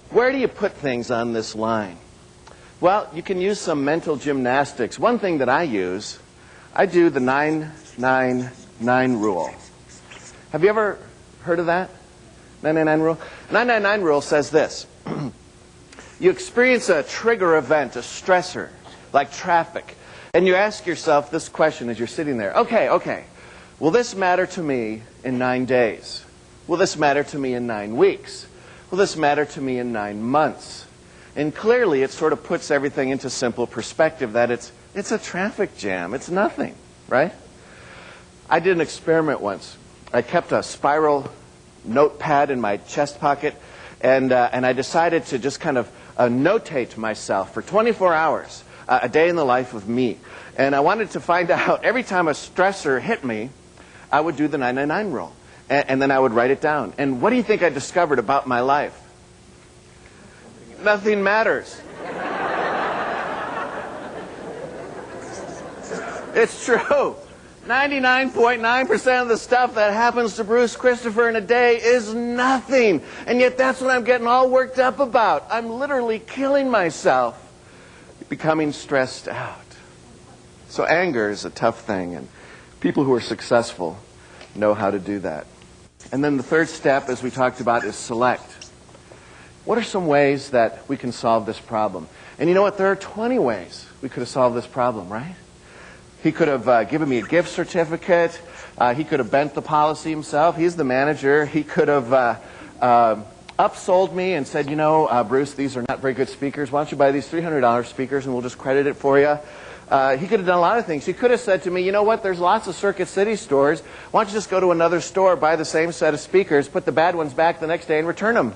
Where do you put things on this line? Well, you can use some mental gymnastics. One thing that I use, I do the 999 rule. Have you ever heard of that? 999 rule? 999 rule says this. You experience a trigger event, a stressor, like traffic, and you ask yourself this question as you're sitting there. Okay, will this matter to me in 9 days? Will this matter to me in 9 weeks? Will this matter to me in 9 months? And clearly it sort of puts everything into simple perspective that it's a traffic jam. It's nothing, right? I did an experiment once. I kept a spiral notepad in my chest pocket, and I decided to just kind of notate myself for 24 hours, a day in the life of me. And I wanted to find out, every time a stressor hit me, I would do the 999 rule. And then I would write it down. And what do you think I discovered about my life? Nothing matters. It's true. 99.9% of the stuff that happens to Bruce Christopher in a day is nothing. And yet that's what I'm getting all worked up about. I'm literally killing myself, becoming stressed out. So anger is a tough thing, and people who are successful know how to do that. And then the third step, as we talked about, is select. What are some ways that we can solve this problem? And you know what? There are 20 ways we could have solved this problem, right? He could have given me a gift certificate. He could have bent the policy himself. He's the manager. He could have upsold me and said, you know, Bruce, these are not very good speakers. Why don't you buy these $300 speakers and we'll just credit it for you? He could have done a lot of things. He could have said to me, you know what, there's lots of Circuit City stores. Why don't you just go to another store, buy the same set of speakers, put the bad ones back the next day and return them?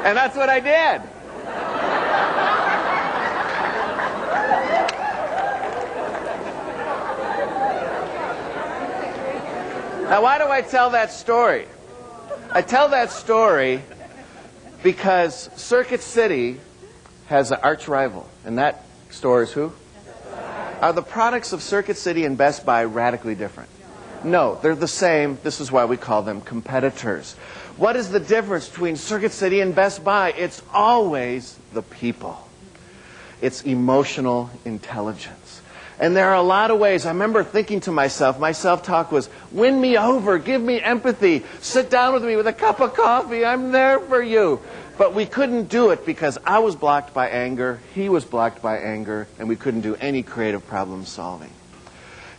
And that's what I did. Now, why do I tell that story? I tell that story because Circuit City has an arch rival, and that store is who? Are the products of Circuit City and Best Buy radically different? No, they're the same. This is why we call them competitors. What is the difference between Circuit City and Best Buy? It's always the people. It's emotional intelligence. And there are a lot of ways. I remember thinking to myself, my self-talk was, win me over, give me empathy, sit down with me with a cup of coffee, I'm there for you. But we couldn't do it because I was blocked by anger, he was blocked by anger, and we couldn't do any creative problem solving.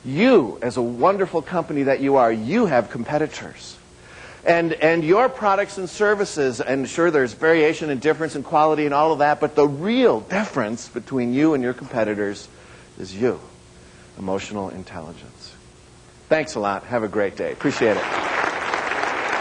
You, as a wonderful company that you are, you have competitors. And your products and services, and sure there's variation and difference in quality and all of that, but the real difference between you and your competitors is you. Emotional intelligence. Thanks a lot. Have a great day. Appreciate it.